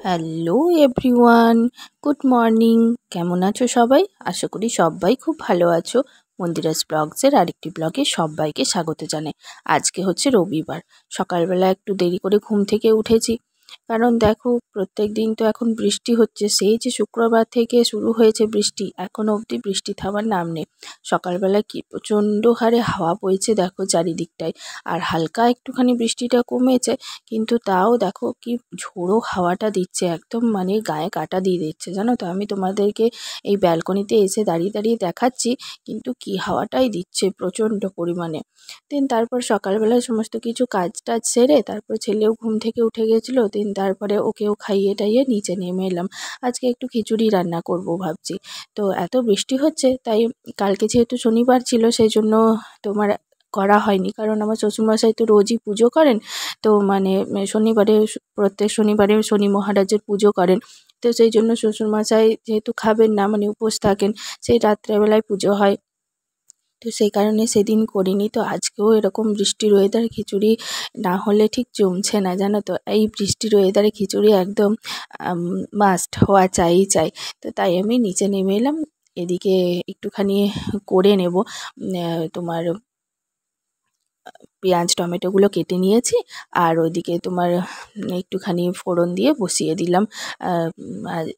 Hello everyone, good morning. কেমন আছো সবাই? আশা করি সবাই খুব ভালো আছো। মন্দিরাস ব্লগসের আরেকটি ব্লগে সবাইকে স্বাগত জানাই। আজকে হচ্ছে রবিবার। সকালবেলা একটু দেরি করে ঘুম থেকে উঠেছি, কারণ দেখো প্রত্যেক দিন তো এখন বৃষ্টি হচ্ছে। সেই যে শুক্রবার থেকে শুরু হয়েছে বৃষ্টি, এখনও অবধি বৃষ্টি থামার নাম নেই। সকালবেলা কি প্রচণ্ড হারে হাওয়া বইছে দেখো চারিদিকটায়। আর হালকা একটুখানি বৃষ্টিটা কমেছে, কিন্তু তাও দেখো কি ঝোড়ো হাওয়াটা দিচ্ছে, একদম মানে গায়ে কাঁটা দিয়ে দিচ্ছে। জানো তো, আমি তোমাদেরকে এই ব্যালকনিতে এসে দাঁড়িয়ে দাঁড়িয়ে দেখাচ্ছি, কিন্তু কি হাওয়াটাই দিচ্ছে প্রচণ্ড পরিমাণে। তারপর সকালবেলায় সমস্ত কিছু কাজ টাজ সেরে তারপর ছেলেও ঘুম থেকে উঠে গেছিলো। তারপরে ওকেও খাইয়ে টাইয়ে নিচে নেমে এলাম। আজকে একটু খিচুড়ি রান্না করব ভাবছি। তো এত বৃষ্টি হচ্ছে, তাই কালকে যেহেতু শনিবার ছিল সেই জন্য তোমার করা হয়নি, কারণ আমার শ্বশুরমশাই তো রোজই পুজো করেন। তো মানে শনিবারে, প্রত্যেক শনিবারে শনি মহারাজের পুজো করেন। তো সেই জন্য শ্বশুরমশাই যেহেতু খাবেন না, মানে উপোস থাকেন, সেই রাত্রেবেলায় পুজো হয়। তো সেই কারণে সেদিন করিনি। তো আজকেও এরকম বৃষ্টির ওয়েদার, খিচুড়ি না হলে ঠিক জমছে না, জানো তো। এই বৃষ্টির ওয়েদারে খিচুড়ি একদম মাস্ট হওয়া চাই। তো তাই আমি নিচে নেমে এলাম। এদিকে একটুখানি করে নেব, তোমার পেঁয়াজ টমেটোগুলো কেটে নিয়েছি। আর ওইদিকে তোমার একটুখানি ফোড়ন দিয়ে বসিয়ে দিলাম।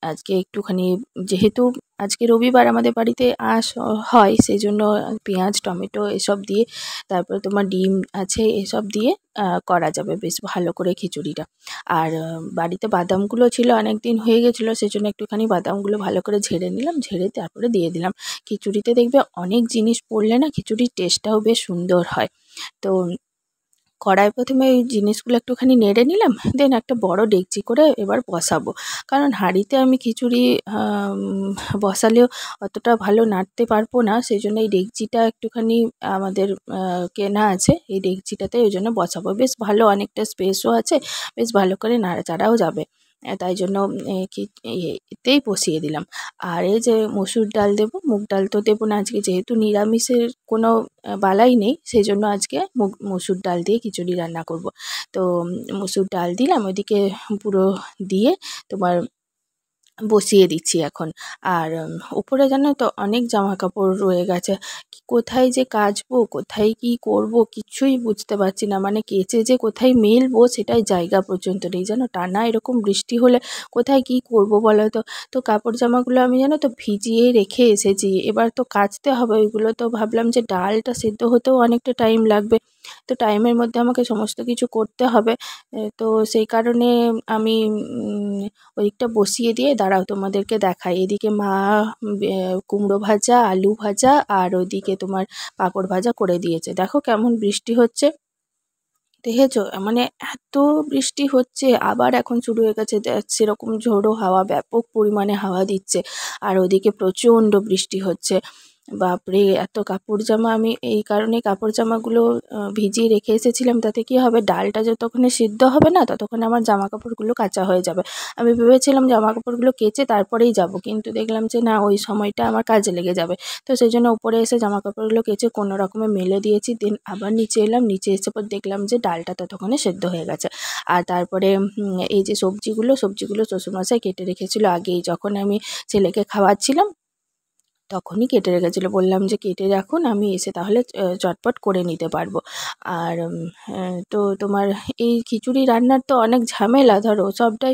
আজকে একটুখানি, যেহেতু আজকে রবিবার আমাদের বাড়িতে আঁশ হয়, সেই জন্য পেঁয়াজ টমেটো এসব দিয়ে, তারপর তোমার ডিম আছে, এসব দিয়ে করা যাবে বেশ ভালো করে খিচুড়িটা। আর বাড়িতে বাদামগুলো ছিল, অনেক দিন হয়ে গেছিলো, সেই জন্য একটুখানি বাদামগুলো ভালো করে ঝেড়ে নিলাম, ঝেড়ে তারপরে দিয়ে দিলাম। খিচুড়িতে দেখবে অনেক জিনিস পড়লে না খিচুড়ির টেস্টটাও বেশ সুন্দর হয়। তো কড়াই প্রথমে এই জিনিসগুলো একটুখানি নেড়ে নিলাম, দেন একটা বড় ডেকচি করে এবার বসাবো। কারণ হাঁড়িতে আমি খিচুড়ি বসালেও অতটা ভালো নাড়তে পারবো না, সেই জন্য এই ডেকচিটা একটুখানি আমাদের কেনা আছে, এই ডেকচিটাতে ওই জন্য বসাবো। বেশ ভালো, অনেকটা স্পেসও আছে, বেশ ভালো করে নাড়াচাড়াও যাবে। তাই জন্য এতেই বসিয়ে দিলাম। আর এই যে মসুর ডাল দেবো, মুগ ডাল তো দেবো না আজকে, যেহেতু নিরামিষের কোনো বালাই নেই, সেই জন্য আজকে মসুর ডাল দিয়ে খিচুড়ি রান্না করব। তো মসুর ডাল দিলাম ওইদিকে পুরো দিয়ে তোমার বসিয়ে দিচ্ছি এখন। আর উপরে জানো তো অনেক জামা কাপড় রয়ে গেছে, কোথায় যে কাচবো, কোথায় কি করব কিছুই বুঝতে পারছি না। মানে কেচে যে কোথায় মেলবো সেটাই জায়গা পর্যন্ত নেই, জানো। টানা এরকম বৃষ্টি হলে কোথায় কি করব বলো তো। তো কাপড় জামাগুলো আমি জানো তো ভিজিয়েই রেখে এসেছি, এবার তো কাচতে হবে ওইগুলো। তো ভাবলাম যে ডালটা সেদ্ধ হতেও অনেকটা টাইম লাগবে, তো টাইমের মধ্যে আমাকে সমস্ত কিছু করতে হবে। তো সেই কারণে আমি ওইদিকটা বসিয়ে দিয়ে দাঁড়াও তোমাদেরকে দেখাই। এদিকে মা কুমড়ো ভাজা, আলু ভাজা, আর ওইদিকে তোমার পাঁপড় ভাজা করে দিয়েছে। দেখো কেমন বৃষ্টি হচ্ছে, দেখেছো? মানে এত বৃষ্টি হচ্ছে, আবার এখন শুরু হয়ে গেছে। সেরকম ঝোড়ো হাওয়া, ব্যাপক পরিমাণে হাওয়া দিচ্ছে, আর ওদিকে প্রচণ্ড বৃষ্টি হচ্ছে। বাপরে, এত কাপড় জামা! আমি এই কারণে কাপড় জামাগুলো ভিজিয়ে রেখে এসেছিলাম, তাতে কি হবে, ডালটা যতক্ষণে সিদ্ধ হবে না ততক্ষণে আমার জামা কাপড়গুলো কাচা হয়ে যাবে। আমি ভেবেছিলাম জামা কাপড়গুলো কেচে তারপরেই যাব, কিন্তু দেখলাম যে না, ওই সময়টা আমার কাজে লেগে যাবে। তো সেই জন্য উপরে এসে জামা কাপড়গুলো কেচে কোনো রকমে মেলে দিয়েছি, দেন আবার নিচে এলাম। নিচে এসে পর দেখলাম যে ডালটা ততক্ষণে সেদ্ধ হয়ে গেছে। আর তারপরে এই যে সবজিগুলো শ্বশুরমশাই কেটে রেখেছিল আগেই, যখন আমি ছেলেকে খাওয়াচ্ছিলাম তখনই কেটে রেখেছিল। বললাম যে কেটে রাখুন, আমি এসে তাহলে চটপট করে নিতে পারবো। আর তো তোমার এই খিচুড়ি রান্নার তো অনেক ঝামেলা, ধরো সবটাই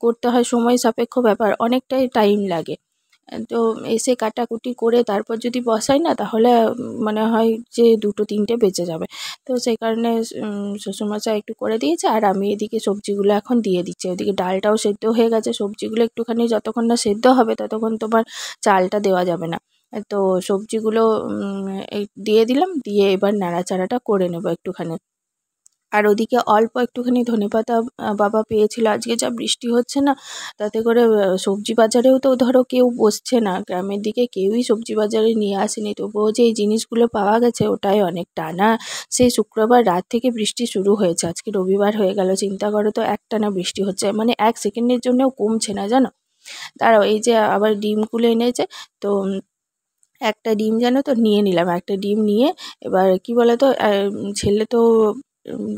করতে হয়, সময় সাপেক্ষ ব্যাপার, অনেকটাই টাইম লাগে। তো এসে কাটাকুটি করে তারপর যদি বসাই না, তাহলে মনে হয় যে 2-3টে বেজে যাবে। তো সেই কারণে শ্বশুরমশাই একটু করে দিয়েছে, আর আমি এদিকে সবজিগুলো এখন দিয়ে দিচ্ছি। ওদিকে ডালটাও সেদ্ধ হয়ে গেছে, সবজিগুলো একটুখানি যতক্ষণ না সেদ্ধ হবে ততক্ষণ তোমার চালটা দেওয়া যাবে না। তো সবজিগুলো এই দিয়ে দিলাম, দিয়ে এবার নাড়াচাড়াটা করে নেবো একটুখানি। আর ওদিকে অল্প একটুখানি ধনেপাতা বাবা পেয়েছিল। আজকে যা বৃষ্টি হচ্ছে না, তাতে করে সবজি বাজারেও তো ধরো কেউ বসছে না, গ্রামের দিকে কেউই সবজি বাজারে নিয়ে আসেনি, তবুও যে এই জিনিসগুলো পাওয়া গেছে ওটাই অনেক। টানা সেই শুক্রবার রাত থেকে বৃষ্টি শুরু হয়েছে, আজকে রবিবার হয়ে গেল। চিন্তা করো তো, একটানা বৃষ্টি হচ্ছে, মানে 1 সেকেন্ডের জন্যও কমছে না, জানো। দাঁড়াও, এই যে আবার ডিমগুলো এনেছে, তো একটা ডিম জানো তো নিয়ে নিলাম। একটা ডিম নিয়ে এবার কি বলো তো, ছেলে তো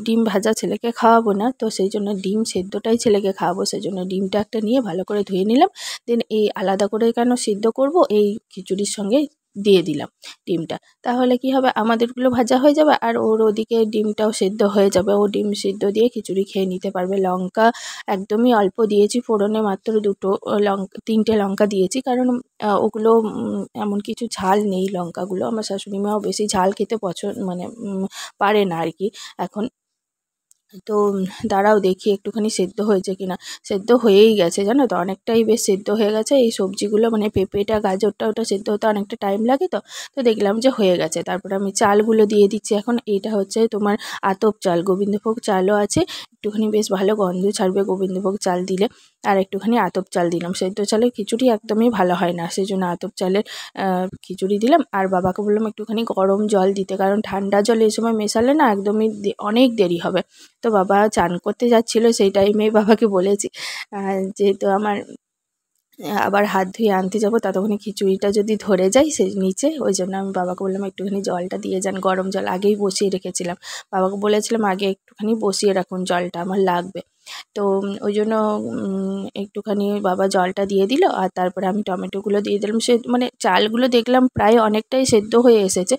ডিম ভাজা ছেলেকে খাওয়াবো না, তো সেই জন্য ডিম সেদ্ধটাই ছেলেকে খাওয়াবো। সেই জন্য ডিমটা একটা নিয়ে ভালো করে ধুয়ে নিলাম। দেন এই আলাদা করে কেন সিদ্ধ করব, এই খিচুড়ির সঙ্গে দিয়ে দিলাম ডিমটা। তাহলে কি হবে, আমাদেরগুলো ভাজা হয়ে যাবে আর ওর ওদিকে ডিমটাও সেদ্ধ হয়ে যাবে। ও ডিম সিদ্ধ দিয়ে খিচুড়ি খেয়ে নিতে পারবে। লঙ্কা একদমই অল্প দিয়েছি ফোড়নে, মাত্র 3টে লঙ্কা দিয়েছি, কারণ ওগুলো এমন কিছু ঝাল নেই লঙ্কাগুলো। আমার শাশুড়ি মাও বেশি ঝাল খেতে মানে পারে না আর কি এখন। তো দাঁড়াও দেখি একটুখানি সেদ্ধ হয়েছে কিনা। সেদ্ধ হয়েই গেছে জানো তো, অনেকটাই বেশ সেদ্ধ হয়ে গেছে। এই সবজিগুলো মানে পেঁপেটা গাজরটা ওটা সেদ্ধ হতে অনেকটা টাইম লাগে, তো তো দেখলাম যে হয়ে গেছে। তারপরে আমি চালগুলো দিয়ে দিচ্ছি এখন। এটা হচ্ছে তোমার আতপ চাল, গোবিন্দভোগ চালও আছে, একটুখানি বেশ ভালো গন্ধ ছাড়বে গোবিন্দভোগ চাল দিলে। আর একটুখানি আতপ চাল দিলাম। সেদ্ধ চালের খিচুড়ি একদমই ভালো হয় না, সেই জন্য আতপ চালের খিচুড়ি দিলাম। আর বাবাকে বললাম একটুখানি গরম জল দিতে, কারণ ঠান্ডা জল এই সময় মেশালে না একদমই অনেক দেরি হবে। তো বাবা চান করতে যাচ্ছিল, সেই টাইমেই বাবাকে বলেছি যেহেতু আমার আবার হাত ধুয়ে আনতে যাবো, ততক্ষণে খিচুড়িটা যদি ধরে যায় সে নিচে, ওই জন্য আমি বাবাকে বললাম একটুখানি জলটা দিয়ে যান, গরম জল আগেই বসিয়ে রেখেছিলাম। বাবাকে বলেছিলাম আগে একটুখানি বসিয়ে রাখুন, জলটা আমার লাগবে। তো ওই জন্য একটুখানি বাবা জলটা দিয়ে দিল। আর তারপরে আমি টমেটোগুলো দিয়ে দিলাম। সে মানে চালগুলো দেখলাম প্রায় অনেকটাই সেদ্ধ হয়ে এসেছে,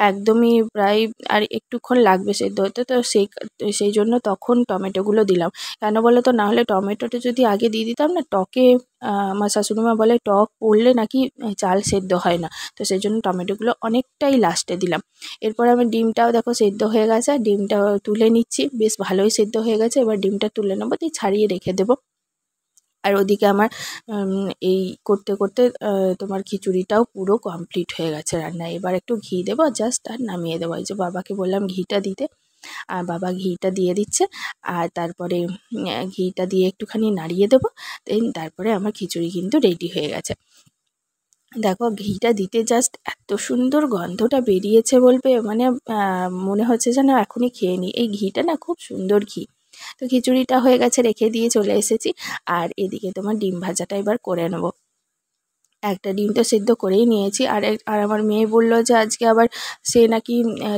একদমই প্রায় আর একটুক্ষণ লাগবে সেদ্ধ হতে। তো সেই জন্য তখন টমেটোগুলো দিলাম। কেন বলো তো, নাহলে টমেটোটা যদি আগে দিয়ে দিতাম না, টকে আমার শাশুড়িমা বলে টক পড়লে নাকি চাল সেদ্ধ হয় না। তো সেই জন্য টমেটোগুলো অনেকটাই লাস্টে দিলাম। এরপর আমি ডিমটাও দেখো সেদ্ধ হয়ে গেছে, আর ডিমটা তুলে নিচ্ছি। বেশ ভালোই সেদ্ধ হয়ে গেছে, এবার ডিমটা তুলে নেবো, দিয়ে ছাড়িয়ে রেখে দেবো। আর ওদিকে আমার এই করতে করতে তোমার খিচুড়িটাও পুরো কমপ্লিট হয়ে গেছে রান্না। এবার একটু ঘি দেবো জাস্ট, আর নামিয়ে দেবো। এই যে বাবাকে বললাম ঘিটা দিতে, আর বাবা ঘিটা দিয়ে দিচ্ছে। আর তারপরে ঘিটা দিয়ে একটুখানি নাড়িয়ে দেবো। দেন তারপরে আমার খিচুড়ি কিন্তু রেডি হয়ে গেছে। দেখো ঘিটা দিতে জাস্ট এত সুন্দর গন্ধটা বেরিয়েছে বলবে, মানে মনে হচ্ছে যেন এখনই খেয়ে নিই। এই ঘিটা না খুব সুন্দর ঘি। তো খিচুড়িটা হয়ে গেছে, রেখে দিয়ে চলে এসেছি। আর এদিকে তোমার ডিম ভাজাটা এবার করে নেবো। একটা ডিম তো সেদ্ধ করেই নিয়েছি। আর আমার মেয়ে বলল যে আজকে আবার সে নাকি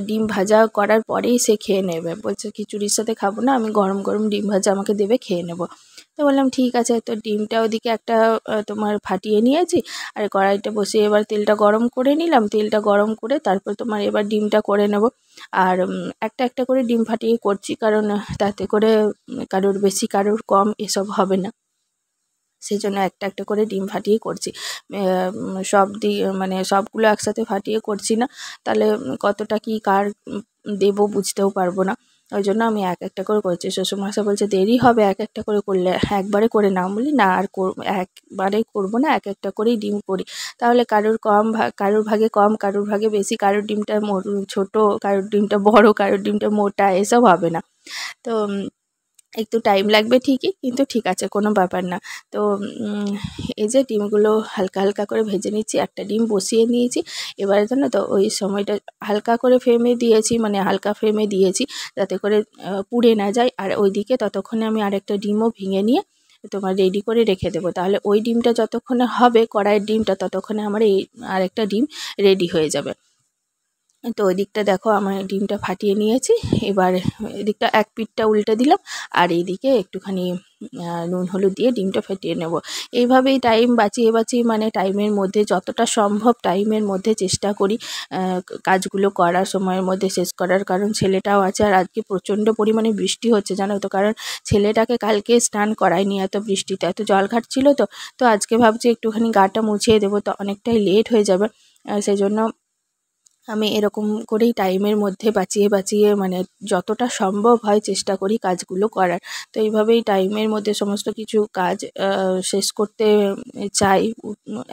ডিম ভাজা করার পরেই সে খেয়ে নেবে। বলছে খিচুড়ির সাথে খাবো না, আমি গরম গরম ডিম ভাজা আমাকে দেবে, খেয়ে নেবো। তো বললাম ঠিক আছে। তো ডিমটা ওদিকে একটা তোমার ফাটিয়ে নিয়েছি, আর কড়াইটা বসিয়ে এবার তেলটা গরম করে নিলাম। তেলটা গরম করে তারপর তোমার এবার ডিমটা করে নেব। আর একটা একটা করে ডিম ফাটিয়ে করছি, কারণ তাতে করে কারোর বেশি কারোর কম এসব হবে না। সেই জন্য একটা একটা করে ডিম ফাটিয়ে করছি। মানে সবগুলো একসাথে ফাটিয়ে করছি না, তাহলে কতটা কি কার দেবো বুঝতেও পারবো না। ওই জন্য আমি এক একটা করে করছি। শ্বশুরমশাই বলছে দেরি হবে এক একটা করে করলে, একবারে করে নাও। বলি না, আর একবারে করবো না, এক একটা করেই ডিম করি। তাহলে কারোর ভাগে কম, কারোর ভাগে বেশি, কারোর ডিমটা ছোট, কারোর ডিমটা বড়, কারোর ডিমটা মোটা, এসব হবে না। তো একটু টাইম লাগবে ঠিকই, কিন্তু ঠিক আছে, কোনো ব্যাপার না। তো এই যে ডিমগুলো হালকা হালকা করে ভেজে নিচ্ছি। একটা ডিম বসিয়ে নিয়েছি। এবারে জানো তো ওই সময়টা হালকা করে ফ্লেমে দিয়েছি, মানে হালকা ফ্লেমে দিয়েছি যাতে করে পুড়ে না যায়। আর ওইদিকে ততক্ষণে আমি আরেকটা ডিমও ভেঙে নিয়ে তোমার রেডি করে রেখে দেবো। তাহলে ওই ডিমটা যতক্ষণে হবে, কড়াইয়ের ডিমটা, ততক্ষণে আমার এই আরেকটা ডিম রেডি হয়ে যাবে। তো ওই দিকটা দেখো আমার ডিমটা ফাটিয়ে নিয়েছি। এবার এদিকটা এক পিঠটা উল্টে দিলাম, আর এইদিকে একটুখানি নুন হলুদ দিয়ে ডিমটা ফেটিয়ে নেব। এইভাবেই টাইম বাঁচিয়ে বাঁচিয়ে, মানে টাইমের মধ্যে যতটা সম্ভব টাইমের মধ্যে চেষ্টা করি কাজগুলো করার, সময়ের মধ্যে শেষ করার। কারণ ছেলেটাও আছে, আর আজকে প্রচণ্ড পরিমাণে বৃষ্টি হচ্ছে জানো তো। কারণ ছেলেটাকে কালকে স্নান করায়নি এত বৃষ্টিতে, এত জল ঘাটছিল। তো আজকে ভাবছি একটুখানি গাটা মুছিয়ে দেবো, তো অনেকটাই লেট হয়ে যাবে। সেই জন্য আমি এরকম করেই টাইমের মধ্যে বাঁচিয়ে বাঁচিয়ে, মানে যতটা সম্ভব হয় চেষ্টা করি কাজগুলো করার। তো এইভাবেই টাইমের মধ্যে সমস্ত কিছু কাজ শেষ করতে চাই।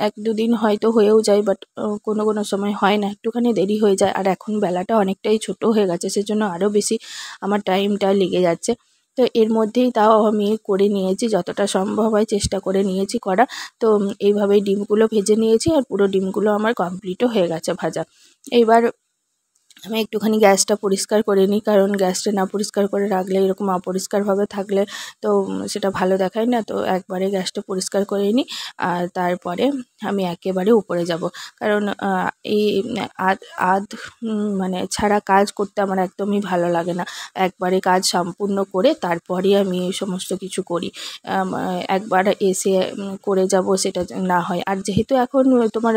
1-2 দিন হয়তো হয়েও যায়, বাট কোনো কোনো সময় হয় না, একটুখানি দেরি হয়ে যায়। আর এখন বেলাটা অনেকটাই ছোট হয়ে গেছে, সেজন্য আরও বেশি আমার টাইমটা লেগে যাচ্ছে। তো এর মধ্যেই তাও আমি করে নিয়েছি, যতটা সম্ভব হয় চেষ্টা করে নিয়েছি করা। তো এইভাবেই ডিমগুলো ভেজে নিয়েছি, আর পুরো ডিমগুলো আমার কমপ্লিটও হয়ে গেছে ভাজা। এইবার আমি একটুখানি গ্যাসটা পরিষ্কার করে নিই, কারণ গ্যাসটা না পরিষ্কার করে রাখলে এরকম অপরিষ্কারভাবে থাকলে তো সেটা ভালো দেখায় না। তো একবারে গ্যাসটা পরিষ্কার করে নিই, আর তারপরে আমি একেবারে উপরে যাব। কারণ এই আধ আধ মানে ছাড়া কাজ করতে আমার একদমই ভালো লাগে না। একবারে কাজ সম্পূর্ণ করে তারপরেই আমি এই সমস্ত কিছু করি। একবার এসে করে যাব সেটা না হয়। আর যেহেতু এখন তোমার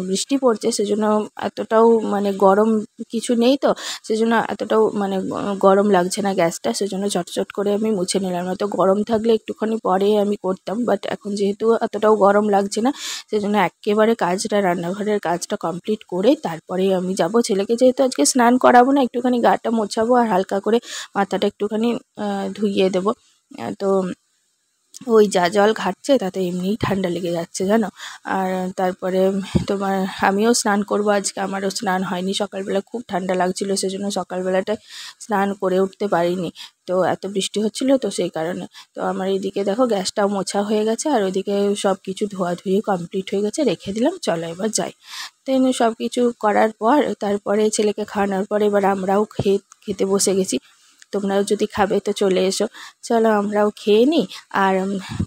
বৃষ্টি পড়ছে, সেজন্য এতটাও মানে গরম কিছু নেই, তো সেজন্য এতটাও মানে গরম লাগছে না গ্যাসটা, সেজন্য চটচট করে আমি মুছে নিলাম। নয়তো গরম থাকলে একটুখানি পরে আমি করতাম, বাট এখন যেহেতু এতটাও গরম লাগছে না, সেজন্য একেবারে কাজটা, রান্নাঘরের কাজটা কমপ্লিট করে তারপরেই আমি যাব। ছেলেকে যেহেতু আজকে স্নান করাবো না, একটুখানি গাটা মোছাবো আর হালকা করে মাথাটা একটুখানি ধুইয়ে দেবো। তো ওই যা জল ঘাটছে তাতে এমনিই ঠান্ডা লেগে যাচ্ছে জানো। আর তারপরে তোমার আমিও স্নান করব আজকে, আমারও স্নান হয়নি সকালবেলা, খুব ঠান্ডা লাগছিল, সেজন্য সকালবেলাটায় স্নান করে উঠতে পারিনি। তো এত বৃষ্টি হচ্ছিল তো সেই কারণে। তো আমার এইদিকে দেখো গ্যাসটাও মোছা হয়ে গেছে, আর ওইদিকে সব কিছু ধোয়াধুয়ি কমপ্লিট হয়ে গেছে, রেখে দিলাম। চলো এবার যাই। তো এমনি সব কিছু করার পর তারপরে ছেলেকে খাওয়ানোর পরে এবার আমরাও খেতে বসে গেছি। তোমরাও যদি খাবে তো চলে এসো। চলো আমরাও খেয়ে নিই। আর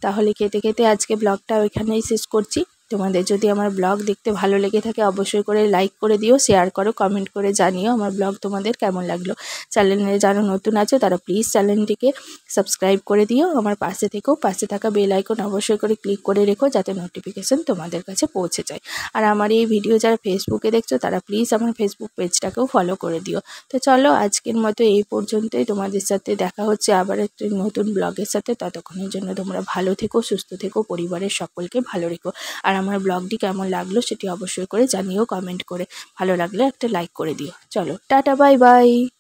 তাহলে খেতে খেতে আজকে ব্লগটা ওইখানেই শেষ করছি। তোমাদের যদি আমার ব্লগ দেখতে ভালো লেগে থাকে অবশ্যই করে লাইক করে দিও, শেয়ার করো, কমেন্ট করে জানিও আমার ব্লগ তোমাদের কেমন লাগলো। চ্যানেলে যারা নতুন আছো তারা প্লিজ চ্যানেলটিকে সাবস্ক্রাইব করে দিও, আমার পাশে থেকেও পাশে থাকা বেল আইকন অবশ্যই করে ক্লিক করে রেখো, যাতে নোটিফিকেশান তোমাদের কাছে পৌঁছে যায়। আর আমার এই ভিডিও যারা ফেসবুকে দেখছো তারা প্লিজ আমার ফেসবুক পেজটাকেও ফলো করে দিও। তো চলো আজকের মতো এই পর্যন্তই। তোমাদের সাথে দেখা হচ্ছে আবার একটি নতুন ব্লগের সাথে। ততক্ষণের জন্য তোমরা ভালো থেকো, সুস্থ থেকো, পরিবারের সকলকে ভালো রেখো। আর আমার ব্লগটি কেমন লাগলো সেটি অবশ্যই করে জানিও কমেন্ট করে। ভালো লাগলে একটা লাইক করে দিও। চলো টাটা, বাই বাই।